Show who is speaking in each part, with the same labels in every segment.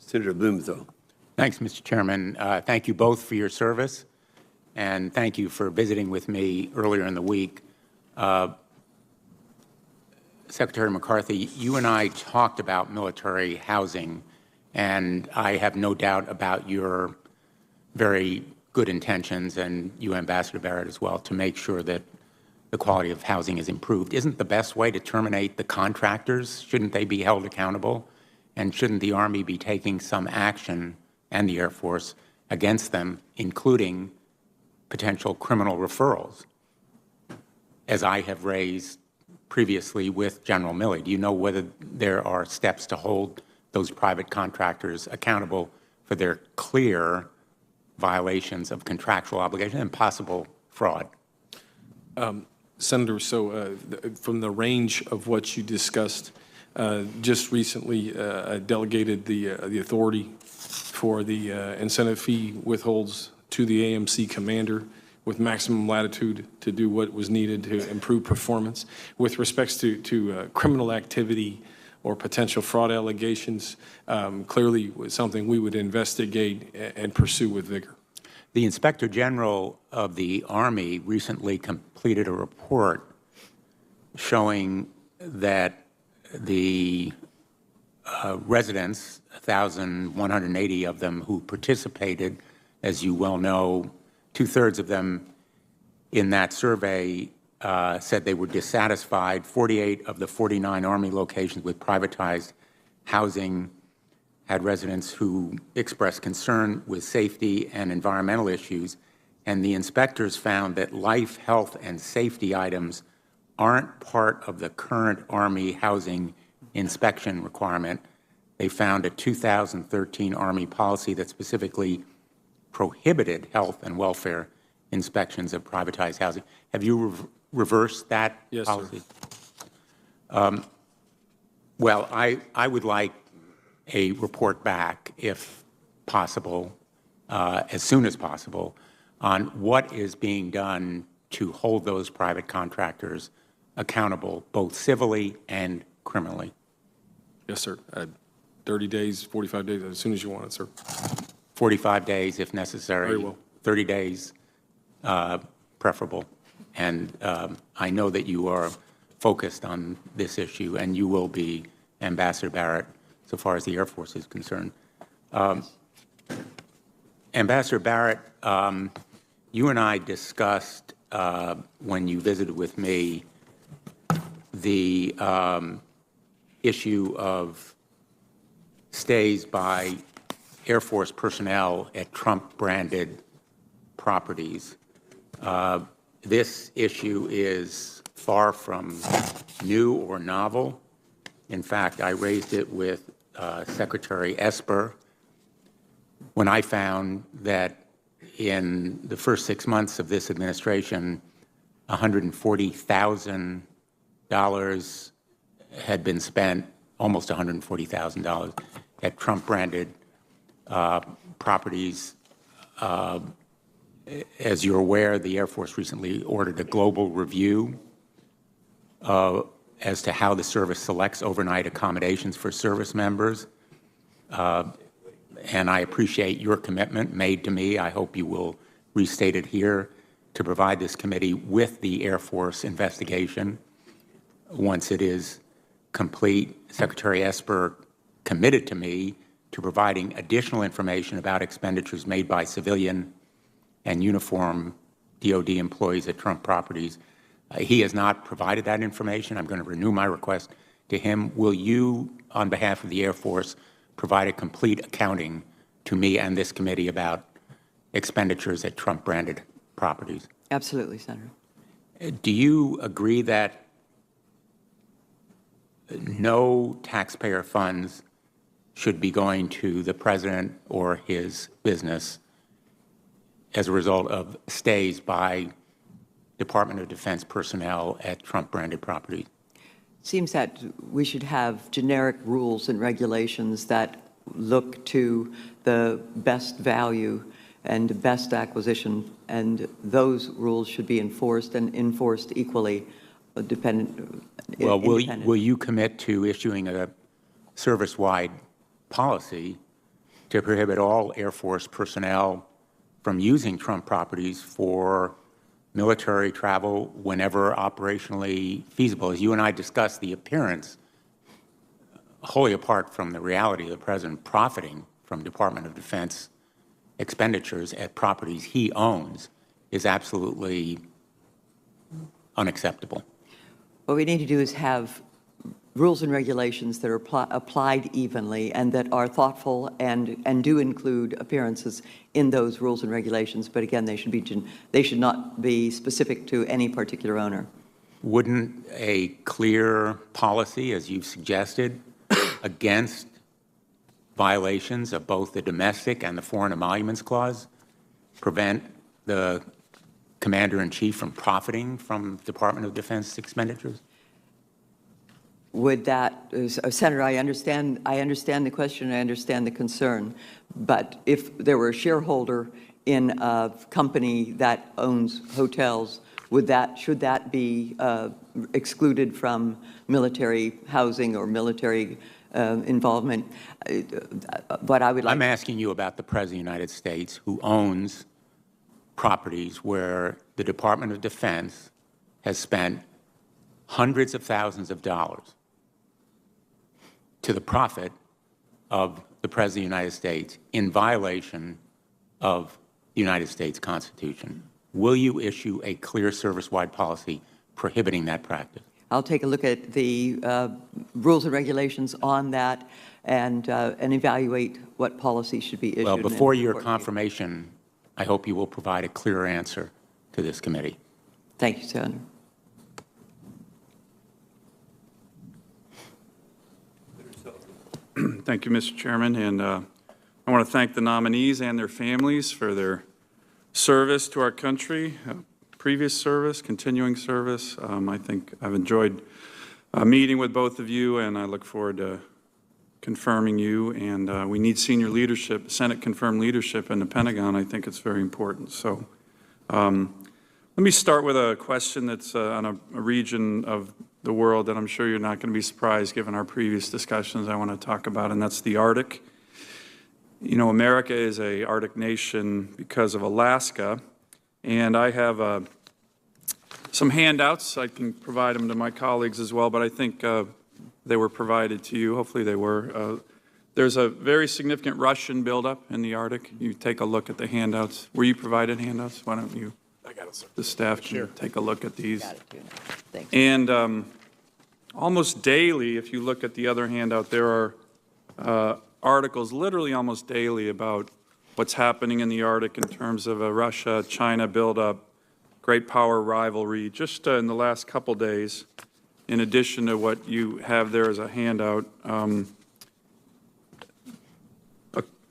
Speaker 1: Senator Blumenthal.
Speaker 2: Thanks, Mr. Chairman. Thank you both for your service, and thank you for visiting with me earlier in the week. Secretary McCarthy, you and I talked about military housing, and I have no doubt about your very good intentions, and you, Ambassador Barrett, as well, to make sure that the quality of housing is improved. Isn't the best way to terminate the contractors? Shouldn't they be held accountable? And shouldn't the Army be taking some action, and the Air Force, against them, including potential criminal referrals, as I have raised previously with General Milley? Do you know whether there are steps to hold those private contractors accountable for their clear violations of contractual obligation and possible fraud?
Speaker 3: Senator, so from the range of what you discussed, just recently I delegated the authority for the incentive fee withholds to the AMC commander with maximum latitude to do what was needed to improve performance. With respects to criminal activity or potential fraud allegations, clearly was something we would investigate and pursue with vigor.
Speaker 2: The Inspector General of the Army recently completed a report showing that the residents, 1,180 of them who participated, as you well know, 2/3 of them in that survey said they were dissatisfied. 48 of the 49 Army locations with privatized housing had residents who expressed concern with safety and environmental issues, and the inspectors found that life, health, and safety items aren't part of the current Army housing inspection requirement. They found a 2013 Army policy that specifically prohibited health and welfare inspections of privatized housing. Have you reversed that policy?
Speaker 3: Yes, sir.
Speaker 2: Well, I would like a report back, if possible, as soon as possible, on what is being done to hold those private contractors accountable, both civilly and criminally.
Speaker 3: Yes, sir. 30 days, 45 days, as soon as you want it, sir.
Speaker 2: 45 days if necessary.
Speaker 3: Very well.
Speaker 2: 30 days preferable. And I know that you are focused on this issue, and you will be, Ambassador Barrett, so far as the Air Force is concerned. Ambassador Barrett, you and I discussed when you visited with me the issue of stays by Air Force personnel at Trump-branded properties. This issue is far from new or novel. In fact, I raised it with Secretary Esper when I found that in the first 6 months of this administration, $140,000 had been spent, almost $140,000, at Trump-branded properties. As you're aware, the Air Force recently ordered a global review as to how the service selects overnight accommodations for service members. And I appreciate your commitment made to me. I hope you will restate it here to provide this committee with the Air Force investigation once it is complete. Secretary Esper committed to me to providing additional information about expenditures made by civilian and uniform DoD employees at Trump properties. He has not provided that information. I'm going to renew my request to him. Will you, on behalf of the Air Force, provide a complete accounting to me and this committee about expenditures at Trump-branded properties?
Speaker 4: Absolutely, Senator.
Speaker 2: Do you agree that no taxpayer funds should be going to the President or his business as a result of stays by Department of Defense personnel at Trump-branded properties?
Speaker 4: Seems that we should have generic rules and regulations that look to the best value and best acquisition, and those rules should be enforced and enforced equally, dependent.
Speaker 2: Well, will you commit to issuing a service-wide policy to prohibit all Air Force personnel from using Trump properties for military travel whenever operationally feasible. As you and I discussed, the appearance, wholly apart from the reality of the President profiting from Department of Defense expenditures at properties he owns, is absolutely unacceptable.
Speaker 4: What we need to do is have rules and regulations that are applied evenly and that are thoughtful and do include appearances in those rules and regulations. But again, they should not be specific to any particular owner.
Speaker 2: Wouldn't a clear policy, as you've suggested, against violations of both the domestic and the foreign emoluments clause prevent the Commander-in-Chief from profiting from Department of Defense expenditures?
Speaker 4: Would that, Senator, I understand the question, I understand the concern, but if there were a shareholder in a company that owns hotels, should that be excluded from military housing or military involvement? What I would like—
Speaker 2: I'm asking you about the President of the United States, who owns properties where the Department of Defense has spent hundreds of thousands of dollars to the profit of the President of the United States in violation of the United States Constitution. Will you issue a clear service-wide policy prohibiting that practice?
Speaker 4: I'll take a look at the rules and regulations on that and evaluate what policy should be issued.
Speaker 2: Well, before your confirmation, I hope you will provide a clear answer to this committee.
Speaker 4: Thank you, Senator.
Speaker 1: Thank you, Mr. Chairman, and I want to thank the nominees and their families for their service to our country, previous service, continuing service. I think I've enjoyed meeting with both of you, and I look forward to confirming you. And we need senior leadership, Senate-confirmed leadership in the Pentagon. I think it's very important. So let me start with a question that's on a region of the world that I'm sure you're not going to be surprised given our previous discussions I want to talk about, and that's the Arctic. You know, America is an Arctic nation because of Alaska, and I have some handouts. I can provide them to my colleagues as well, but I think they were provided to you. Hopefully they were. There's a very significant Russian buildup in the Arctic. You take a look at the handouts. Were you provided handouts? Why don't you?
Speaker 3: I got it, sir.
Speaker 1: The staff can take a look at these.
Speaker 4: Got it, too. Thank you.
Speaker 1: And almost daily, if you look at the other handout, there are articles literally almost daily about what's happening in the Arctic in terms of a Russia-China buildup, great power rivalry. Just in the last couple days, in addition to what you have there as a handout, an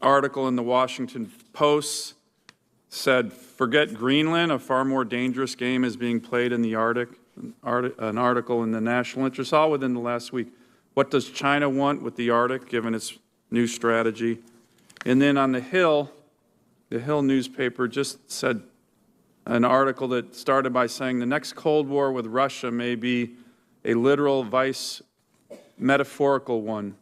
Speaker 1: article in the Washington Post said, "Forget Greenland, a far more dangerous game is being played in the Arctic." An article in the National Interest, all within the last week. What does China want with the Arctic, given its new strategy? And then on the Hill newspaper just said an article that started by saying the next Cold War with Russia may be a literal vice metaphorical one.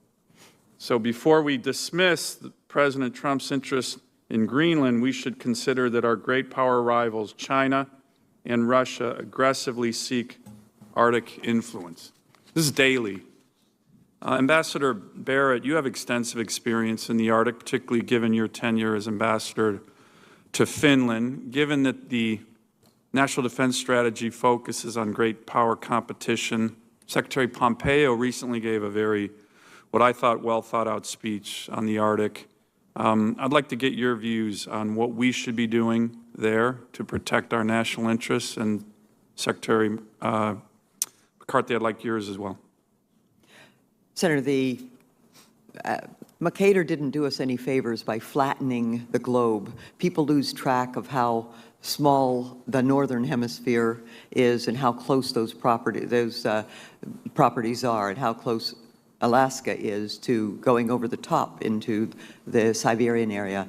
Speaker 1: So before we dismiss President Trump's interest in Greenland, we should consider that our great power rivals, China and Russia, aggressively seek Arctic influence. This is daily. Ambassador Barrett, you have extensive experience in the Arctic, particularly given your tenure as ambassador to Finland. Given that the National Defense Strategy focuses on great power competition, Secretary Pompeo recently gave a very, what I thought, well thought out speech on the Arctic. I'd like to get your views on what we should be doing there to protect our national interests. And Secretary McCarthy, I'd like yours as well.
Speaker 4: Senator, McCarthy didn't do us any favors by flattening the globe. People lose track of how small the northern hemisphere is and how close those properties are and how close Alaska is to going over the top into the Siberian area.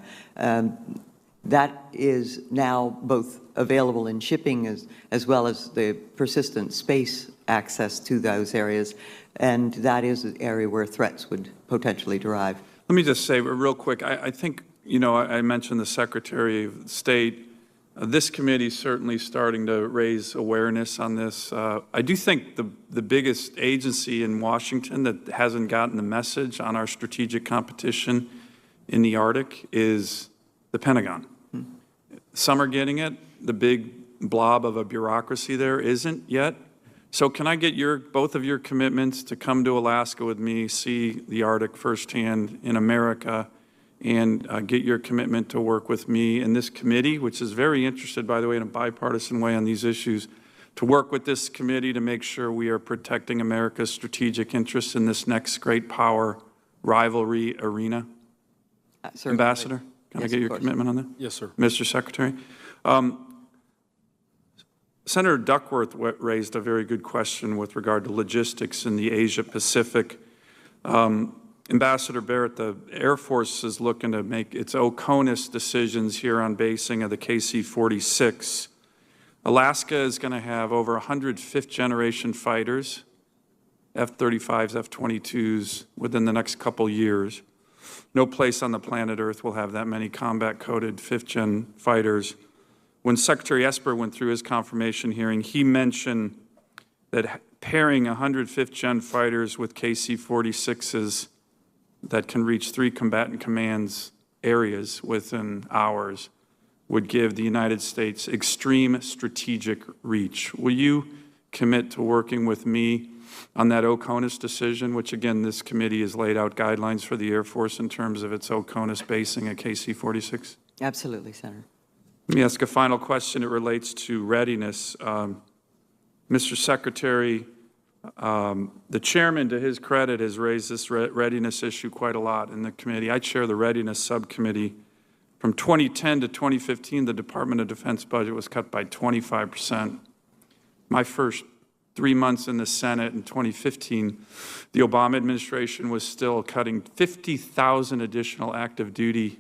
Speaker 4: That is now both available in shipping as well as the persistent space access to those areas, and that is an area where threats would potentially derive.
Speaker 1: Let me just say real quick, I think, you know, I mentioned the Secretary of State. This committee is certainly starting to raise awareness on this. I do think the biggest agency in Washington that hasn't gotten the message on our strategic competition in the Arctic is the Pentagon. Some are getting it. The big blob of a bureaucracy there isn't yet. So can I get both of your commitments to come to Alaska with me, see the Arctic firsthand in America, and get your commitment to work with me in this committee, which is very interested, by the way, in a bipartisan way on these issues, to work with this committee to make sure we are protecting America's strategic interests in this next great power rivalry arena? Ambassador, can I get your commitment on that?
Speaker 3: Yes, sir.
Speaker 1: Mr. Secretary? Senator Duckworth raised a very good question with regard to logistics in the Asia-Pacific. Ambassador Barrett, the Air Force is looking to make its OCONUS decisions here on basing of the KC-46. Alaska is going to have over 100 fifth-generation fighters, F-35s, F-22s, within the next couple years. No place on the planet Earth will have that many combat-coded fifth-gen fighters. When Secretary Esper went through his confirmation hearing, he mentioned that pairing 100 fifth-gen fighters with KC-46s that can reach 3 combatant commands areas within hours would give the United States extreme strategic reach. Will you commit to working with me on that OCONUS decision, which again, this committee has laid out guidelines for the Air Force in terms of its OCONUS basing at KC-46?
Speaker 4: Absolutely, Senator.
Speaker 1: Let me ask a final question. It relates to readiness. Mr. Secretary, the chairman, to his credit, has raised this readiness issue quite a lot in the committee. I chair the Readiness Subcommittee. From 2010 to 2015, the Department of Defense budget was cut by 25%. My first 3 months in the Senate in 2015, the Obama administration was still cutting 50,000 additional active duty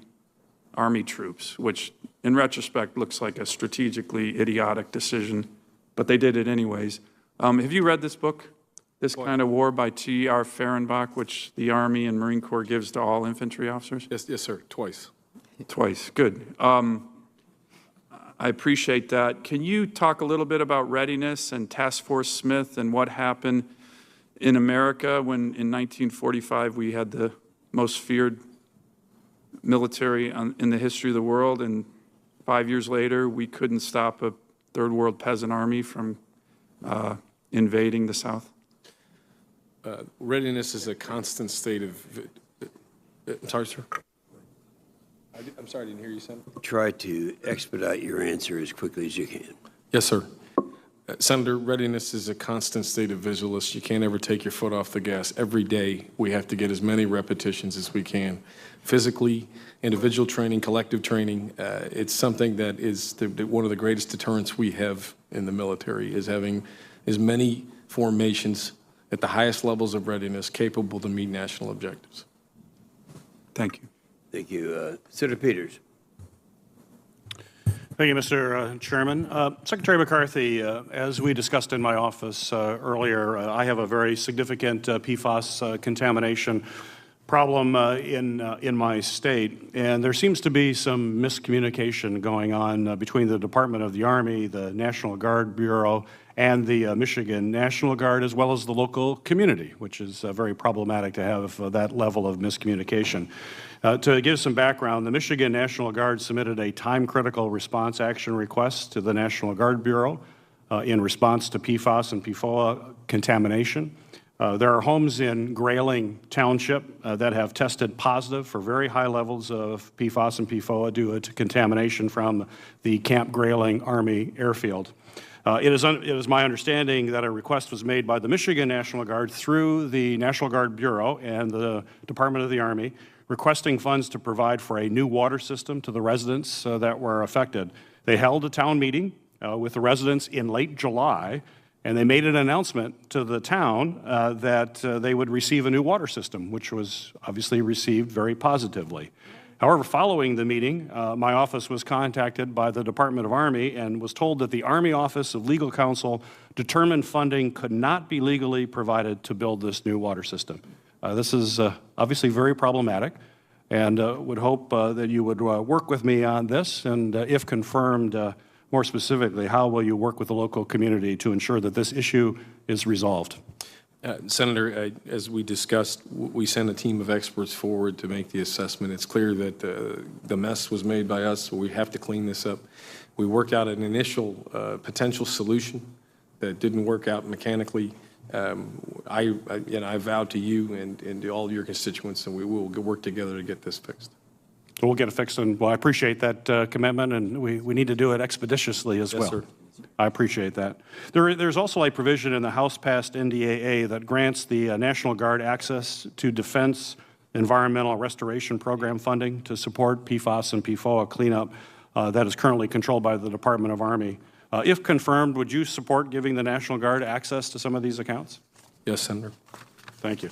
Speaker 1: Army troops, which in retrospect looks like a strategically idiotic decision, but they did it anyways. Have you read this book, This Kind of War by T.R. Fehrenbach, which the Army and Marine Corps gives to all infantry officers?
Speaker 3: Yes, sir, twice.
Speaker 1: Twice, good. I appreciate that. Can you talk a little bit about readiness and Task Force Smith and what happened in America when in 1945 we had the most feared military in the history of the world, and 5 years later we couldn't stop a third world peasant army from invading the South?
Speaker 3: Readiness is a constant state of, I'm sorry, sir? I'm sorry, I didn't hear you, Senator.
Speaker 5: Try to expedite your answer as quickly as you can.
Speaker 3: Yes, sir. Senator, readiness is a constant state of vigilance. You can't ever take your foot off the gas. Every day we have to get as many repetitions as we can. Physically, individual training, collective training, it's something that is one of the greatest deterrents we have in the military, is having as many formations at the highest levels of readiness capable to meet national objectives.
Speaker 1: Thank you.
Speaker 5: Thank you. Senator Peters.
Speaker 6: Thank you, Mr. Chairman. Secretary McCarthy, as we discussed in my office earlier, I have a very significant PFAS contamination problem in my state, and there seems to be some miscommunication going on between the Department of the Army, the National Guard Bureau, and the Michigan National Guard, as well as the local community, which is very problematic to have that level of miscommunication. To give some background, the Michigan National Guard submitted a time-critical response action request to the National Guard Bureau in response to PFAS and PFOA contamination. There are homes in Grayling Township that have tested positive for very high levels of PFAS and PFOA due to contamination from the Camp Grayling Army Airfield. It is my understanding that a request was made by the Michigan National Guard through the National Guard Bureau and the Department of the Army, requesting funds to provide for a new water system to the residents that were affected. They held a town meeting with the residents in late July, and they made an announcement to the town that they would receive a new water system, which was obviously received very positively. However, following the meeting, my office was contacted by the Department of Army and was told that the Army Office of Legal Counsel determined funding could not be legally provided to build this new water system. This is obviously very problematic. and would hope that you would work with me on this, and if confirmed, more specifically, how will you work with the local community to ensure that this issue is resolved?
Speaker 3: Senator, as we discussed, we sent a team of experts forward to make the assessment. It's clear that the mess was made by us, so we have to clean this up. We worked out an initial potential solution that didn't work out mechanically. I vow to you and to all your constituents, and we will work together to get this fixed.
Speaker 6: We'll get it fixed, and well, I appreciate that commitment, and we need to do it expeditiously as well.
Speaker 3: Yes, sir.
Speaker 6: I appreciate that. There's also a provision in the House-passed NDAA that grants the National Guard access to Defense Environmental Restoration Program funding to support PFAS and PFOA cleanup that is currently controlled by the Department of Army. If confirmed, would you support giving the National Guard access to some of these accounts?
Speaker 3: Yes, Senator.
Speaker 6: Thank you.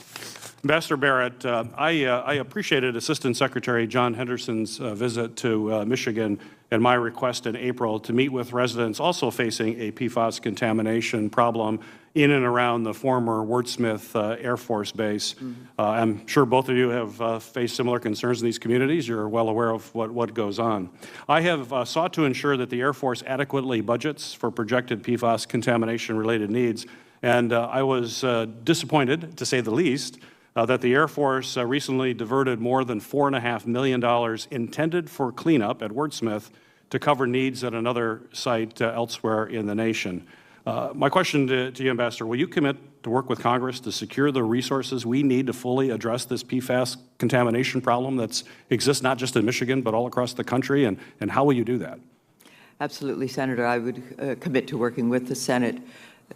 Speaker 6: Ambassador Barrett, I appreciated Assistant Secretary John Henderson's visit to Michigan and my request in April to meet with residents also facing a PFAS contamination problem in and around the former Wordsmith Air Force Base. I'm sure both of you have faced similar concerns in these communities. You're well aware of what goes on. I have sought to ensure that the Air Force adequately budgets for projected PFAS contamination-related needs, and I was disappointed, to say the least, that the Air Force recently diverted more than $4.5 million intended for cleanup at Wordsmith to cover needs at another site elsewhere in the nation. My question to you, Ambassador, will you commit to work with Congress to secure the resources we need to fully address this PFAS contamination problem that exists not just in Michigan but all across the country, and how will you do that?
Speaker 4: Absolutely, Senator. I would commit to working with the Senate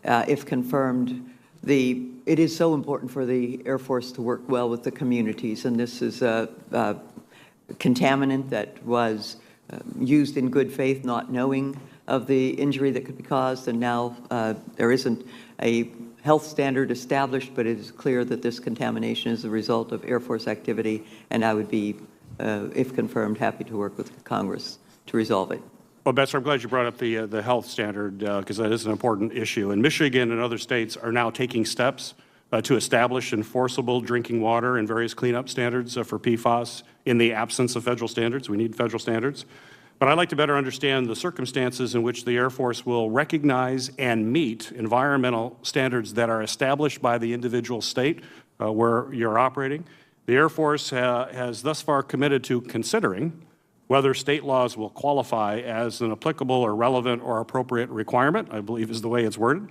Speaker 4: if confirmed. It is so important for the Air Force to work well with the communities, and this is a contaminant that was used in good faith, not knowing of the injury that could be caused, and now there isn't a health standard established, but it is clear that this contamination is a result of Air Force activity, and I would be, if confirmed, happy to work with Congress to resolve it.
Speaker 6: Well, Ambassador, I'm glad you brought up the health standard because that is an important issue. And Michigan and other states are now taking steps to establish enforceable drinking water and various cleanup standards for PFAS in the absence of federal standards. We need federal standards. But I'd like to better understand the circumstances in which the Air Force will recognize and meet environmental standards that are established by the individual state where you're operating. The Air Force has thus far committed to considering whether state laws will qualify as an applicable or relevant or appropriate requirement, I believe is the way it's worded,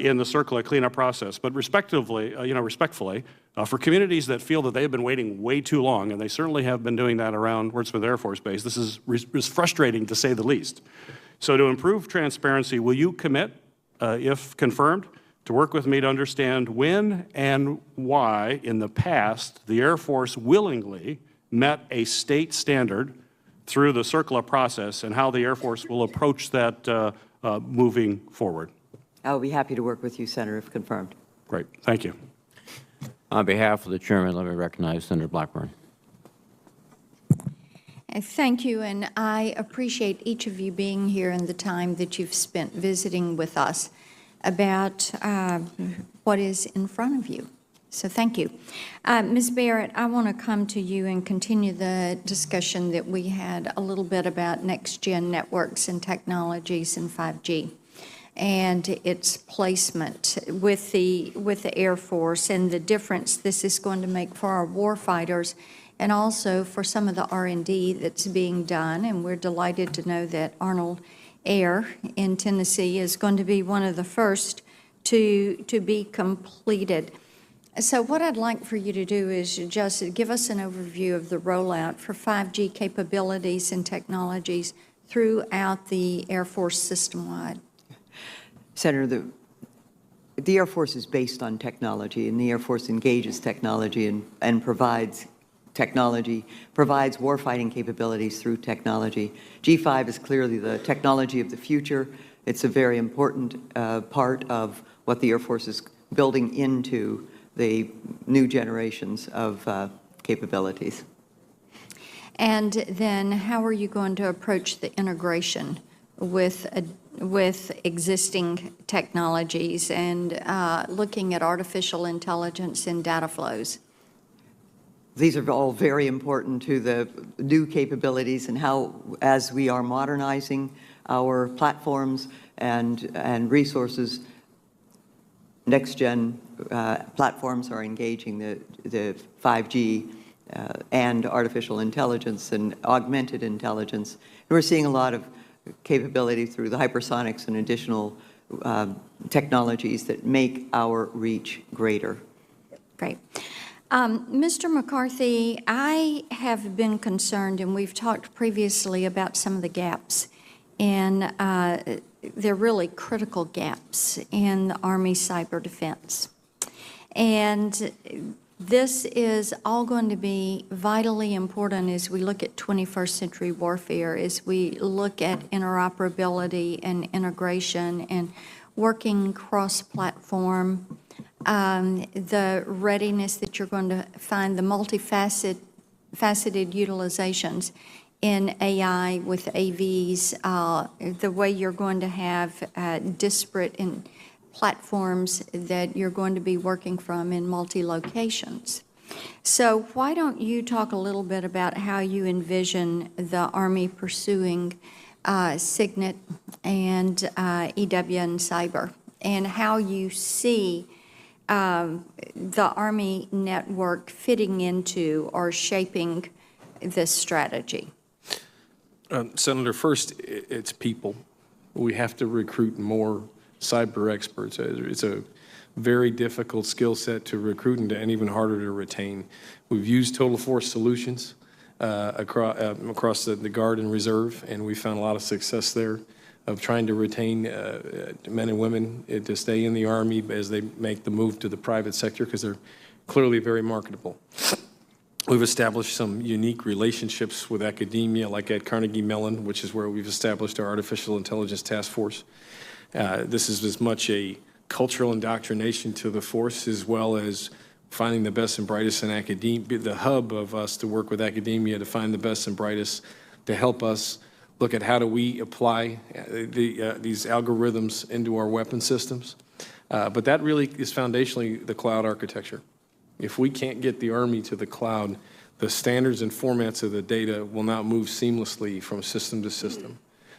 Speaker 6: in the CERCLA cleanup process. But respectively, respectfully, for communities that feel that they've been waiting way too long, and they certainly have been doing that around Wordsmith Air Force Base, this is frustrating to say the least. So to improve transparency, will you commit, if confirmed, to work with me to understand when and why in the past the Air Force willingly met a state standard through the CERCLA process, and how the Air Force will approach that moving forward?
Speaker 4: I will be happy to work with you, Senator, if confirmed.
Speaker 6: Great. Thank you.
Speaker 7: On behalf of the chairman, let me recognize Senator Blackburn.
Speaker 8: Thank you, and I appreciate each of you being here and the time that you've spent visiting with us about what is in front of you. So thank you. Ms. Barrett, I want to come to you and continue the discussion that we had a little bit about next-gen networks and technologies and 5G and its placement with the Air Force and the difference this is going to make for our warfighters and also for some of the R&D that's being done. And we're delighted to know that Arnold Air in Tennessee is going to be one of the first to be completed. So what I'd like for you to do is just give us an overview of the rollout for 5G capabilities and technologies throughout the Air Force system-wide.
Speaker 4: Senator, the Air Force is based on technology, and the Air Force engages technology and provides technology, provides warfighting capabilities through technology. G5 is clearly the technology of the future. It's a very important part of what the Air Force is building into the new generations of capabilities.
Speaker 8: And then how are you going to approach the integration with existing technologies and looking at artificial intelligence and data flows?
Speaker 4: these are all very important to the new capabilities and how, as we are modernizing our platforms and resources, next-gen platforms are engaging the 5G and artificial intelligence and augmented intelligence. And we're seeing a lot of capability through the hypersonics and additional technologies that make our reach greater.
Speaker 8: Great. Mr. McCarthy, I have been concerned, and we've talked previously about some of the gaps, and they're really critical gaps in the Army cyber defense. And this is all going to be vitally important as we look at 21st century warfare, as we look at interoperability and integration and working cross-platform, the readiness that you're going to find, the multifaceted utilizations in AI with AVs, the way you're going to have disparate platforms that you're going to be working from in multi-locations. So why don't you talk a little bit about how you envision the Army pursuing SIGINT and EW and cyber, and how you see the Army network fitting into or shaping this strategy?
Speaker 3: Senator, first, it's people. We have to recruit more cyber experts. It's a very difficult skill set to recruit and even harder to retain. We've used total force solutions across the Guard and Reserve, and we found a lot of success there of trying to retain men and women to stay in the Army as they make the move to the private sector, because they're clearly very marketable. We've established some unique relationships with academia, like at Carnegie Mellon, which is where we've established our Artificial Intelligence Task Force. This is as much a cultural indoctrination to the force as well as finding the best and brightest in academia, the hub of us to work with academia to find the best and brightest to help us look at how do we apply these algorithms into our weapon systems. But that really is foundationally the cloud architecture. If we can't get the Army to the cloud, the standards and formats of the data will not move seamlessly from system to system.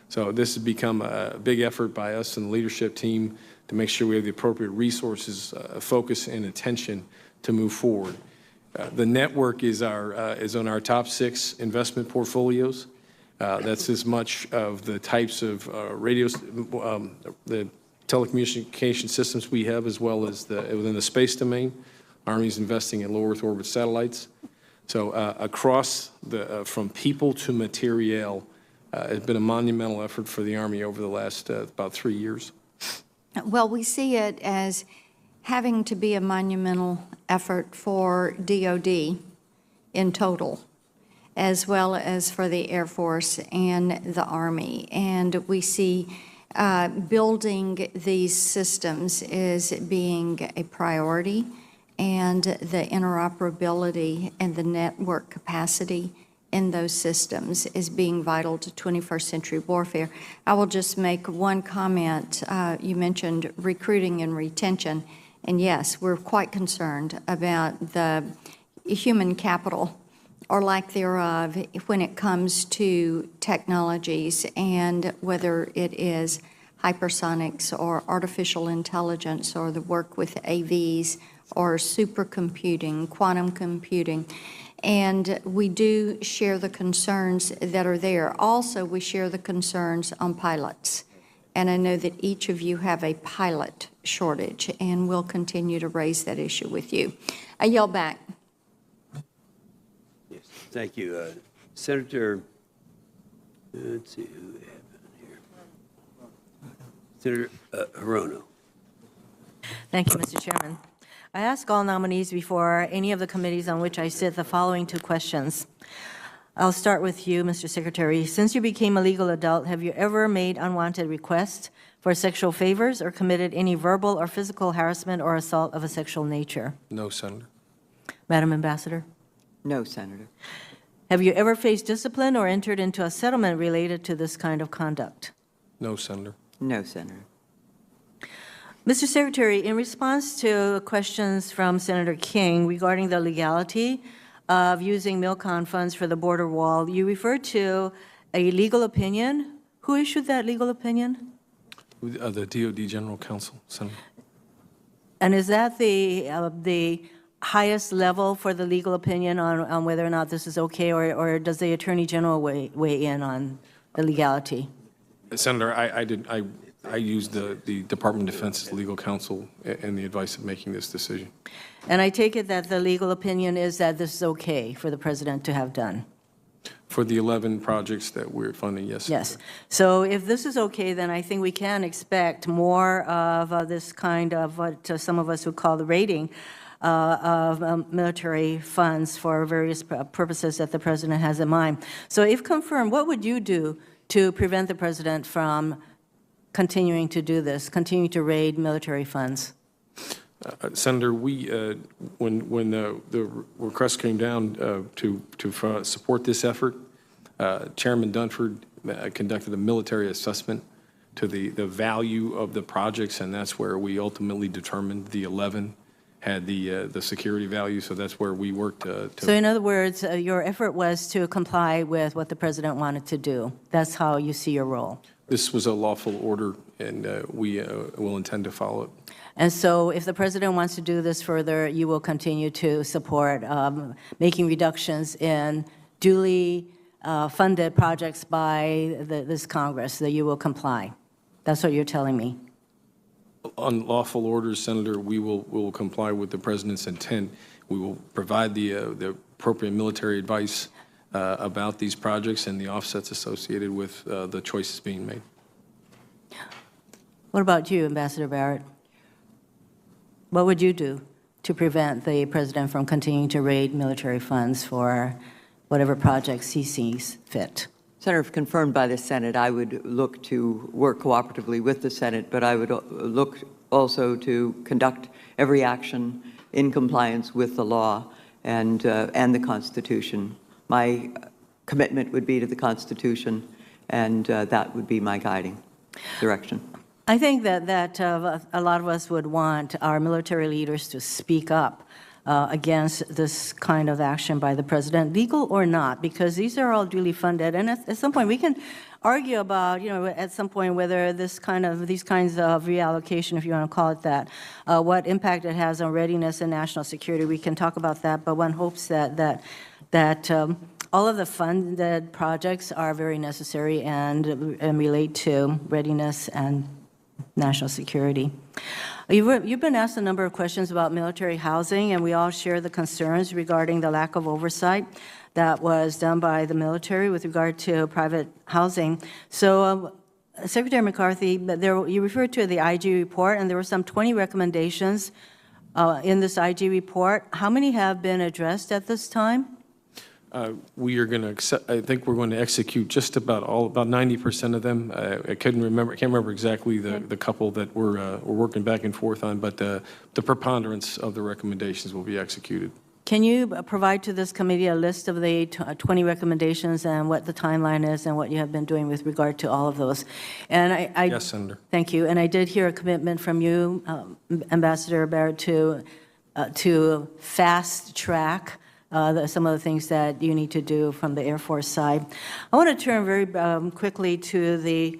Speaker 3: So this has become a big effort by us and the leadership team to make sure we have the appropriate resources, focus, and attention to move forward. The network is on our top 6 investment portfolios. That's as much of the types of radios, the telecommunication systems we have, as well as within the space domain. Army's investing in low Earth orbit satellites. So across from people to materiel, has been a monumental effort for the Army over the last about 3 years.
Speaker 8: Well, we see it as having to be a monumental effort for DOD in total, as well as for the Air Force and the Army. And we see building these systems as being a priority, and the interoperability and the network capacity in those systems is being vital to 21st century warfare. I will just make one comment. You mentioned recruiting and retention, and yes, we're quite concerned about the human capital or lack thereof when it comes to technologies, and whether it is hypersonics or artificial intelligence or the work with AVs or supercomputing, quantum computing. And we do share the concerns that are there. Also, we share the concerns on pilots. And I know that each of you have a pilot shortage, and we'll continue to raise that issue with you. I yield back.
Speaker 5: Yes, thank you. Senator, let's see who we have in here. Senator Hirono.
Speaker 9: Thank you, Mr. Chairman. I ask all nominees before any of the committees on which I sit the following 2 questions. I'll start with you, Mr. Secretary. Since you became a legal adult, have you ever made unwanted requests for sexual favors or committed any verbal or physical harassment or assault of a sexual nature?
Speaker 3: No, Senator.
Speaker 9: Madam Ambassador?
Speaker 4: No, Senator.
Speaker 9: Have you ever faced discipline or entered into a settlement related to this kind of conduct?
Speaker 3: No, Senator.
Speaker 4: No, Senator.
Speaker 9: Mr. Secretary, in response to questions from Senator King regarding the legality of using Milcon funds for the border wall, you referred to a legal opinion. Who issued that legal opinion?
Speaker 3: The DOD General Counsel, Senator.
Speaker 9: And is that the highest level for the legal opinion on whether or not this is okay, or does the Attorney General weigh in on the legality?
Speaker 3: Senator, I used the Department of Defense's legal counsel in the advice of making this decision.
Speaker 9: And I take it that the legal opinion is that this is okay for the president to have done?
Speaker 3: For the 11 projects that we're funding, yes.
Speaker 9: Yes. So if this is okay, then I think we can expect more of this kind of what some of us would call the rating of military funds for various purposes that the president has in mind. So if confirmed, what would you do to prevent the president from continuing to do this, continue to raid military funds?
Speaker 3: Senator, when the request came down to support this effort, Chairman Dunford conducted a military assessment to the value of the projects, and that's where we ultimately determined the 11 had the security value, so that's where we worked
Speaker 9: So in other words, your effort was to comply with what the president wanted to do. That's how you see your role.
Speaker 3: This was a lawful order, and we will intend to follow it.
Speaker 9: And so if the president wants to do this further, you will continue to support making reductions in duly funded projects by this Congress, that you will comply. That's what you're telling me.
Speaker 3: On lawful orders, Senator, we will comply with the president's intent. We will provide the appropriate military advice about these projects and the offsets associated with the choices being made.
Speaker 9: What about you, Ambassador Barrett? What would you do to prevent the president from continuing to raid military funds for whatever projects he sees fit?
Speaker 4: Senator, if confirmed by the Senate, I would look to work cooperatively with the Senate, but I would look also to conduct every action in compliance with the law and the Constitution. My commitment would be to the Constitution, and that would be my guiding direction.
Speaker 9: I think that a lot of us would want our military leaders to speak up against this kind of action by the president, legal or not, because these are all duly funded. And at some point, we can argue about, at some point, whether these kinds of reallocation, if you want to call it that, what impact it has on readiness and national security. We can talk about that, but one hopes that all of the funded projects are very necessary and relate to readiness and national security. You've been asked a number of questions about military housing, and we all share the concerns regarding the lack of oversight that was done by the military with regard to private housing. So, Secretary McCarthy, you referred to the IG report, and there were some 20 recommendations in this IG report. How many have been addressed at this time?
Speaker 3: We are going to, I think we're going to execute just about 90% of them. I can't remember exactly the couple that we're working back and forth on, but the preponderance of the recommendations will be executed.
Speaker 9: Can you provide to this committee a list of the 20 recommendations and what the timeline is and what you have been doing with regard to all of those? And
Speaker 3: yes, Senator.
Speaker 9: Thank you. And I did hear a commitment from you, Ambassador Barrett, to fast track some of the things that you need to do from the Air Force side. I want to turn very quickly to the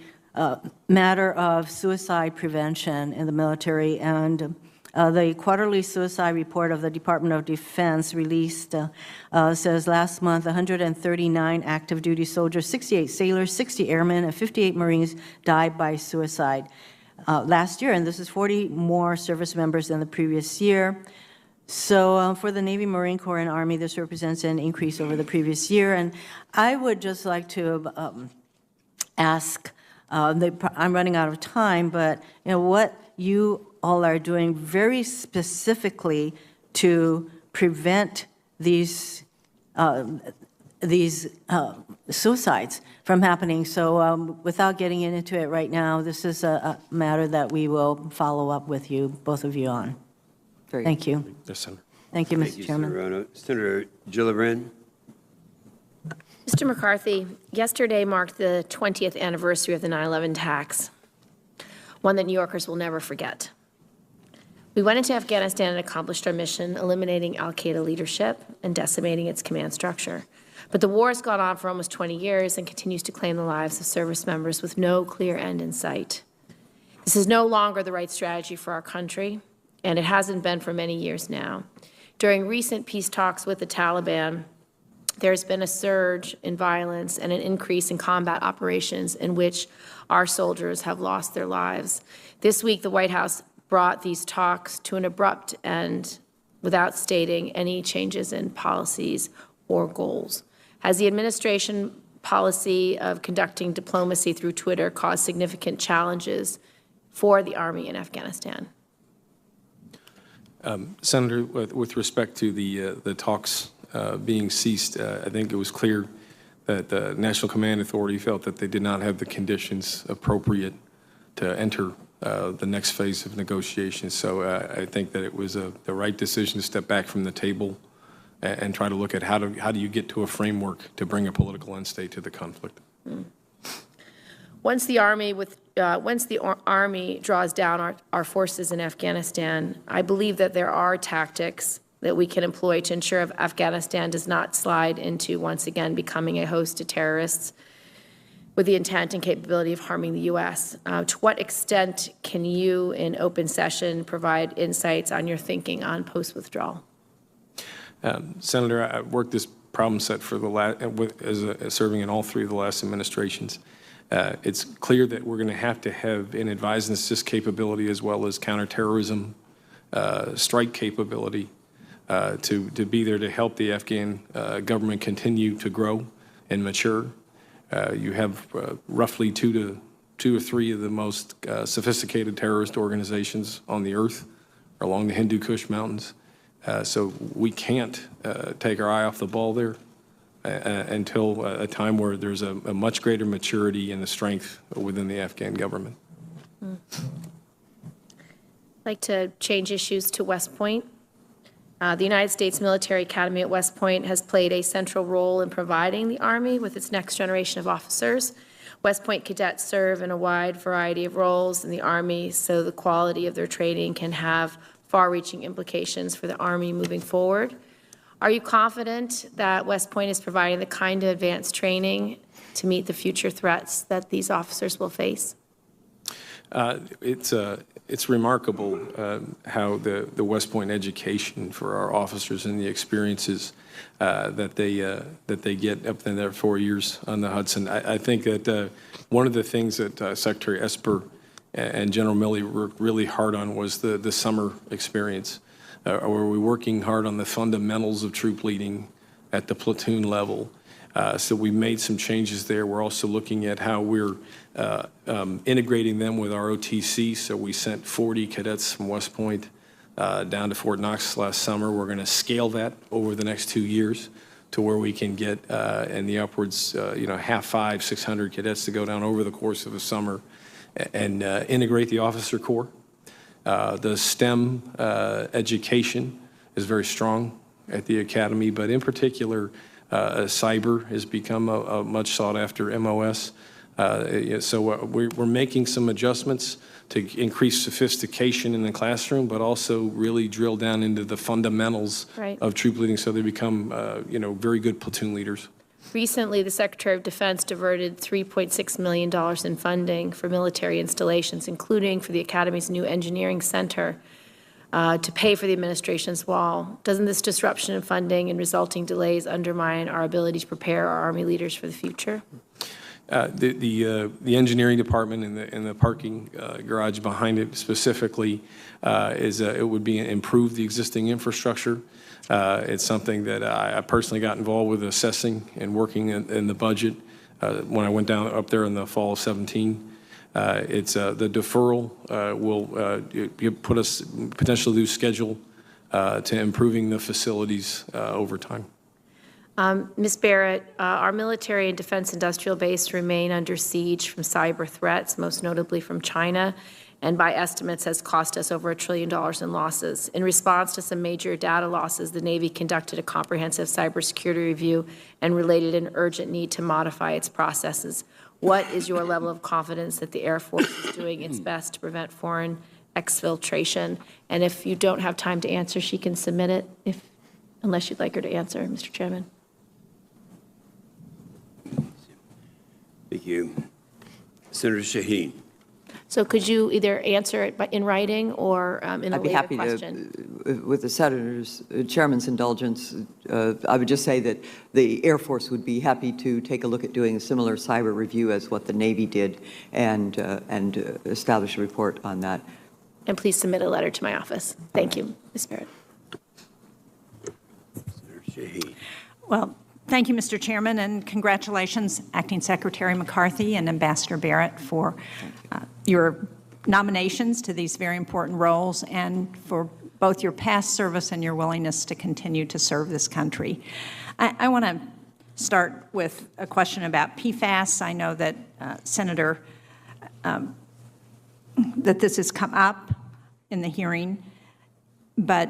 Speaker 9: matter of suicide prevention in the military, and the quarterly suicide report of the Department of Defense released says last month 139 active duty soldiers, 68 sailors, 60 airmen, and 58 Marines died by suicide last year, and this is 40 more service members than the previous year. So for the Navy, Marine Corps, and Army, this represents an increase over the previous year. And I would just like to ask, I'm running out of time, but what you all are doing very specifically to prevent these suicides from happening. So without getting into it right now, this is a matter that we will follow up with you, both of you, on. Thank you.
Speaker 3: Yes, Senator.
Speaker 9: Thank you, Mr. Chairman.
Speaker 5: Senator Gillibrand.
Speaker 10: Mr. McCarthy, yesterday marked the 20th anniversary of the 9/11 attacks, one that New Yorkers will never forget. We went into Afghanistan and accomplished our mission, eliminating al-Qaeda leadership and decimating its command structure. But the war has gone on for almost 20 years and continues to claim the lives of service members with no clear end in sight. This is no longer the right strategy for our country, and it hasn't been for many years now. During recent peace talks with the Taliban, there's been a surge in violence and an increase in combat operations in which our soldiers have lost their lives. This week, the White House brought these talks to an abrupt end without stating any changes in policies or goals. Has the administration policy of conducting diplomacy through Twitter caused significant challenges for the Army in Afghanistan?
Speaker 3: Senator, with respect to the talks being ceased, I think it was clear that the National Command Authority felt that they did not have the conditions appropriate to enter the next phase of negotiations. So I think that it was the right decision to step back from the table and try to look at how do you get to a framework to bring a political end state to the conflict.
Speaker 10: Once the Army draws down our forces in Afghanistan, I believe that there are tactics that we can employ to ensure Afghanistan does not slide into, once again, becoming a host to terrorists with the intent and capability of harming the U.S. To what extent can you, in open session, provide insights on your thinking on post-withdrawal?
Speaker 3: Senator, I worked this problem set for the serving in all three of the last administrations. It's clear that we're going to have an advise and assist capability as well as counterterrorism strike capability to be there to help the Afghan government continue to grow and mature. You have roughly two or three of the most sophisticated terrorist organizations on the earth along the Hindu Kush Mountains. So we can't take our eye off the ball there until a time where there's a much greater maturity and the strength within the Afghan government.
Speaker 10: I'd like to change issues to West Point. The United States Military Academy at West Point has played a central role in providing the Army with its next generation of officers. West Point cadets serve in a wide variety of roles in the Army, so the quality of their training can have far-reaching implications for the Army moving forward. Are you confident that West Point is providing the kind of advanced training to meet the future threats that these officers will face?
Speaker 3: It's remarkable how the West Point education for our officers and the experiences that they get up in their 4 years on the Hudson. I think that one of the things that Secretary Esper and General Milley worked really hard on was the summer experience, where we're working hard on the fundamentals of troop leading at the platoon level. So we made some changes there. We're also looking at how we're integrating them with our OTC. So we sent 40 cadets from West Point down to Fort Knox last summer. We're going to scale that over the next 2 years to where we can get in the upwards, 600 cadets to go down over the course of a summer and integrate the officer corps. The STEM education is very strong at the academy, but in particular, cyber has become a much sought-after MOS. So we're making some adjustments to increase sophistication in the classroom, but also really drill down into the fundamentals of troop leading so they become, very good platoon leaders.
Speaker 10: Recently, the Secretary of Defense diverted $3.6 million in funding for military installations, including for the Academy's new engineering center, to pay for the administration's wall. Doesn't this disruption in funding and resulting delays undermine our ability to prepare our Army leaders for the future?
Speaker 3: The engineering department and the parking garage behind it specifically it would be improve the existing infrastructure. It's something that I personally got involved with assessing and working in the budget when I went down up there in the fall of 17. It's the deferral will put us potentially lose schedule to improving the facilities over time.
Speaker 10: Ms. Barrett, our military and defense industrial base remain under siege from cyber threats, most notably from China, and by estimates has cost us over $1 trillion in losses. In response to some major data losses, the Navy conducted a comprehensive cybersecurity review and related an urgent need to modify its processes. What is your level of confidence that the Air Force is doing its best to prevent foreign exfiltration. And if you don't have time to answer, she can submit it, unless you'd like her to answer, Mr. Chairman.
Speaker 5: Thank you. Senator Shaheen.
Speaker 10: So could you either answer it in writing or in a
Speaker 4: I'd be
Speaker 10: later
Speaker 4: happy
Speaker 10: question?
Speaker 4: to, with the Senator's Chairman's indulgence, I would just say that the Air Force would be happy to take a look at doing a similar cyber review as what the Navy did and establish a report on that.
Speaker 10: And please submit a letter to my office. Thank you, Ms. Barrett.
Speaker 5: Senator Shaheen.
Speaker 11: Well, thank you, Mr. Chairman, and congratulations, Acting Secretary McCarthy and Ambassador Barrett, for your nominations to these very important roles and for both your past service and your willingness to continue to serve this country. I want to start with a question about PFAS. I know that Senator, that this has come up in the hearing, but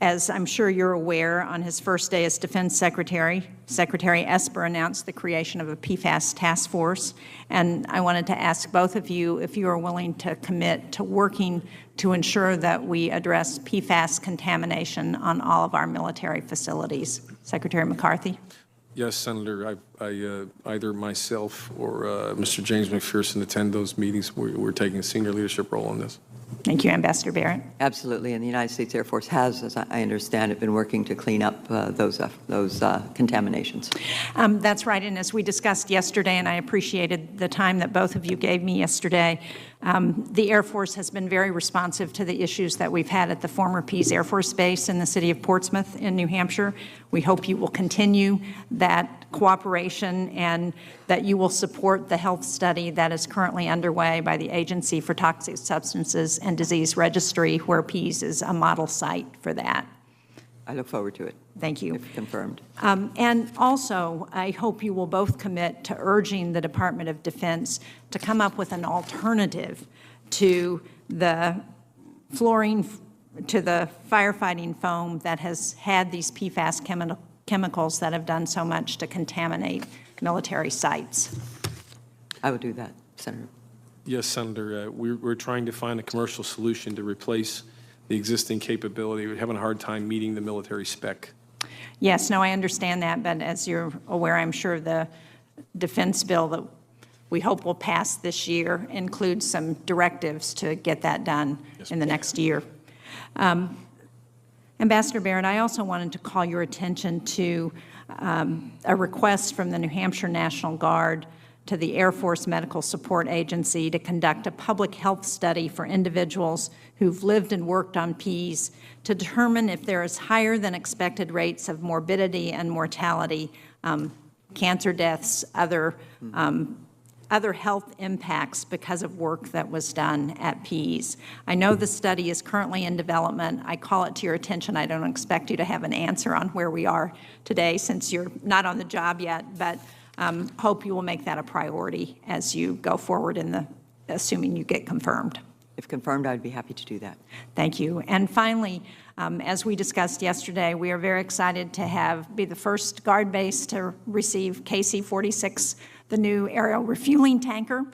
Speaker 11: as I'm sure you're aware, on his first day as Defense Secretary, Secretary Esper announced the creation of a PFAS task force. And I wanted to ask both of you if you are willing to commit to working to ensure that we address PFAS contamination on all of our military facilities. Secretary McCarthy?
Speaker 3: Yes, Senator. Either myself or Mr. James McPherson attend those meetings. We're taking a senior leadership role on this.
Speaker 11: Thank you, Ambassador Barrett.
Speaker 4: Absolutely, and the United States Air Force has, as I understand it, been working to clean up those contaminations.
Speaker 11: That's right, and as we discussed yesterday, and I appreciated the time that both of you gave me yesterday, the Air Force has been very responsive to the issues that we've had at the former Pease Air Force Base in the city of Portsmouth in New Hampshire. We hope you will continue that cooperation and that you will support the health study that is currently underway by the Agency for Toxic Substances and Disease Registry, where Pease is a model site for that.
Speaker 4: I look forward to it.
Speaker 11: Thank you.
Speaker 4: If confirmed.
Speaker 11: And also, I hope you will both commit to urging the Department of Defense to come up with an alternative to the fluorine, to the firefighting foam that has had these PFAS chemicals that have done so much to contaminate military sites.
Speaker 4: I will do that, Senator.
Speaker 3: Yes, Senator. We're trying to find a commercial solution to replace the existing capability. We're having a hard time meeting the military spec.
Speaker 11: Yes, no, I understand that, but as you're aware, I'm sure the defense bill that we hope will pass this year includes some directives to get that done in the next year. Ambassador Barrett, I also wanted to call your attention to a request from the New Hampshire National Guard to the Air Force Medical Support Agency to conduct a public health study for individuals who've lived and worked on Pease to determine if there is higher than expected rates of morbidity and mortality, cancer deaths, other health impacts because of work that was done at Pease. I know the study is currently in development. I call it to your attention. I don't expect you to have an answer on where we are today since you're not on the job yet, but hope you will make that a priority as you go forward in the, assuming you get confirmed.
Speaker 4: If confirmed, I'd be happy to do that.
Speaker 11: Thank you. And finally, as we discussed yesterday, we are very excited to be the first Guard base to receive KC-46, the new aerial refueling tanker.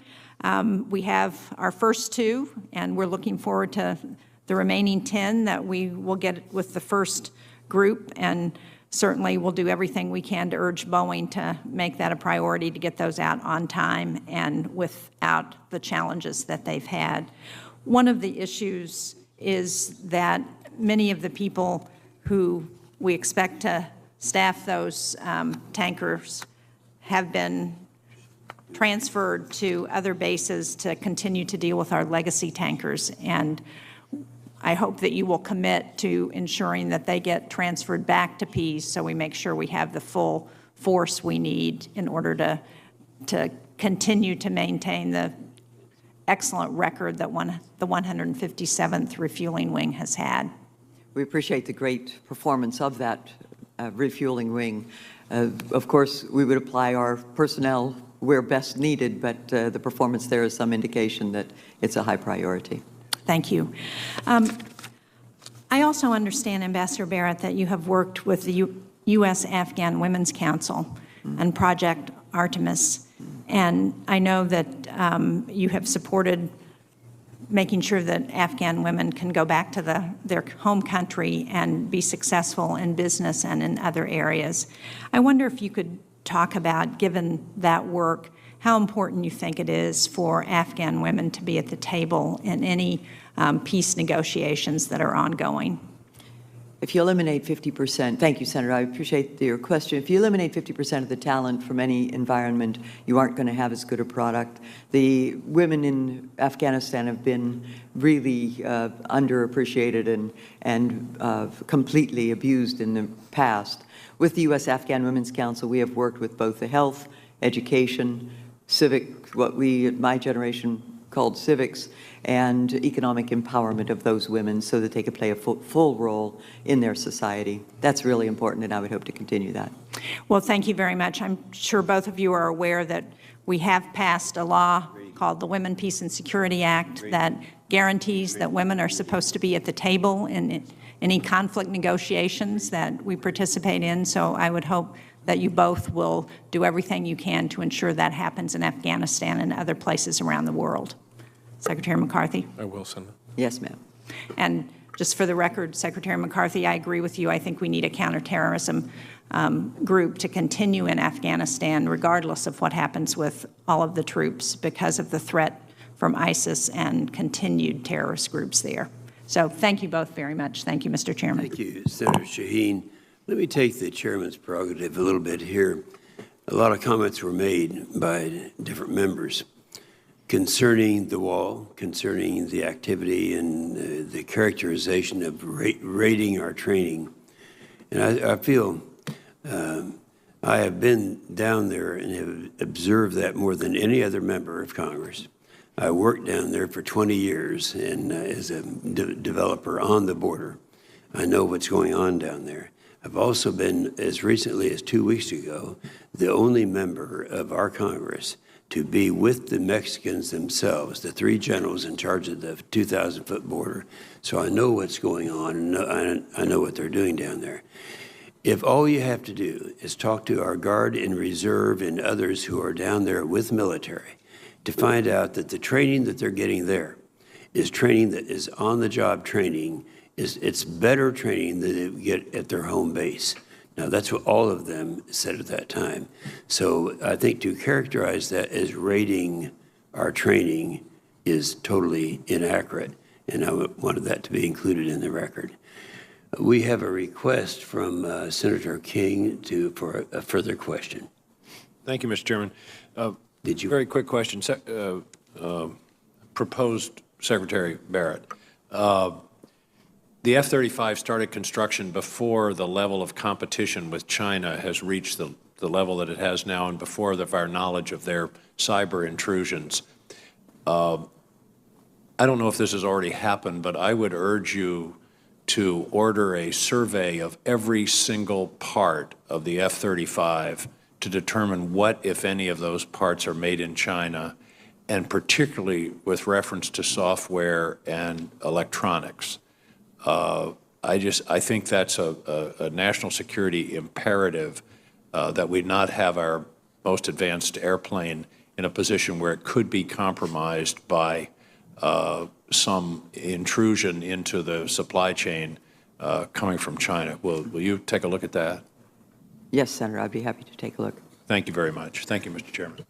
Speaker 11: We have our first 2, and we're looking forward to the remaining 10 that we will get with the first group, and certainly we'll do everything we can to urge Boeing to make that a priority to get those out on time and without the challenges that they've had. One of the issues is that many of the people who we expect to staff those tankers have been transferred to other bases to continue to deal with our legacy tankers. And I hope that you will commit to ensuring that they get transferred back to Pease so we make sure we have the full force we need in order to continue to maintain the excellent record that the 157th Refueling Wing has had.
Speaker 4: We appreciate the great performance of that refueling wing. Of course, we would apply our personnel where best needed, but the performance there is some indication that it's a high priority.
Speaker 11: Thank you. I also understand, Ambassador Barrett, that you have worked with the U.S. Afghan Women's Council and Project Artemis, and I know that you have supported making sure that Afghan women can go back to their home country and be successful in business and in other areas. I wonder if you could talk about, given that work, how important you think it is for Afghan women to be at the table in any peace negotiations that are ongoing.
Speaker 4: If you eliminate 50%, thank you, Senator, I appreciate your question. If you eliminate 50% of the talent from any environment, you aren't going to have as good a product. The women in Afghanistan have been really underappreciated and completely abused in the past. With the U.S. Afghan Women's Council, we have worked with both the health, education, civic, what we at my generation called civics, and economic empowerment of those women so that they could play a full role in their society. That's really important, and I would hope to continue that.
Speaker 11: Well, thank you very much. I'm sure both of you are aware that we have passed a law called the Women, Peace, and Security Act that guarantees that women are supposed to be at the table in any conflict negotiations that we participate in. So I would hope that you both will do everything you can to ensure that happens in Afghanistan and other places around the world. Secretary McCarthy?
Speaker 3: I will, Senator.
Speaker 4: Yes, ma'am.
Speaker 11: And just for the record, Secretary McCarthy, I agree with you. I think we need a counterterrorism group to continue in Afghanistan, regardless of what happens with all of the troops, because of the threat from ISIS and continued terrorist groups there. So thank you both very much. Thank you, Mr. Chairman.
Speaker 5: Thank you, Senator Shaheen. Let me take the chairman's prerogative a little bit here. A lot of comments were made by different members concerning the wall, concerning the activity and the characterization of rating our training. And I feel I have been down there and have observed that more than any other member of Congress. I worked down there for 20 years and as a developer on the border. I know what's going on down there. I've also been, as recently as 2 weeks ago, the only member of our Congress to be with the Mexicans themselves, the three generals in charge of the 2,000-foot border. So I know what's going on, and I know what they're doing down there. If all you have to do is talk to our Guard and Reserve and others who are down there with military to find out that the training that they're getting there is training that is on-the-job training, it's better training than they get at their home base. Now, that's what all of them said at that time. So I think to characterize that as rating our training is totally inaccurate, and I wanted that to be included in the record. We have a request from Senator King for a further question.
Speaker 12: Thank you, Mr. Chairman.
Speaker 5: Did you?
Speaker 12: Very quick question. Proposed Secretary Barrett. The F-35 started construction before the level of competition with China has reached the level that it has now and before our knowledge of their cyber intrusions. I don't know if this has already happened, but I would urge you to order a survey of every single part of the F-35 to determine what, if any, of those parts are made in China, and particularly with reference to software and electronics. I think that's a national security imperative that we not have our most advanced airplane in a position where it could be compromised by some intrusion into the supply chain coming from China. Will you take a look at that?
Speaker 4: Yes, Senator, I'd be happy to take a look.
Speaker 12: Thank you very much. Thank you, Mr. Chairman.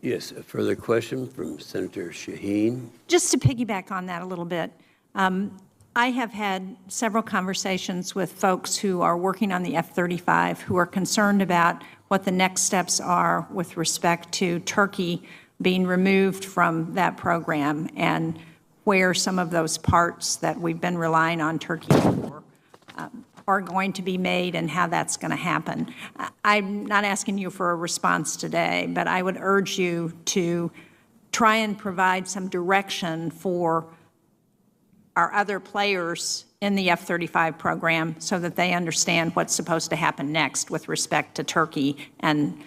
Speaker 5: Yes, a further question from Senator Shaheen.
Speaker 11: Just to piggyback on that a little bit, I have had several conversations with folks who are working on the F-35 who are concerned about what the next steps are with respect to Turkey being removed from that program and where some of those parts that we've been relying on Turkey for are going to be made and how that's going to happen. I'm not asking you for a response today, but I would urge you to try and provide some direction for our other players in the F-35 program so that they understand what's supposed to happen next with respect to Turkey and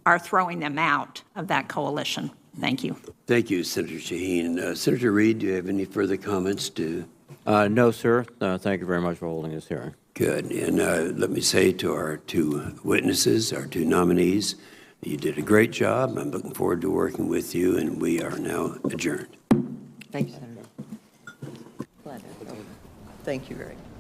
Speaker 11: our throwing them out of that coalition. Thank you.
Speaker 5: Thank you, Senator Shaheen. Senator Reid, do you have any further comments to?
Speaker 7: No, sir. Thank you very much for holding this hearing.
Speaker 5: Good. And let me say to our two witnesses, our two nominees, You did a great job. I'm looking forward to working with you, and we are now adjourned.
Speaker 4: Thank you, Senator. Thank you very much.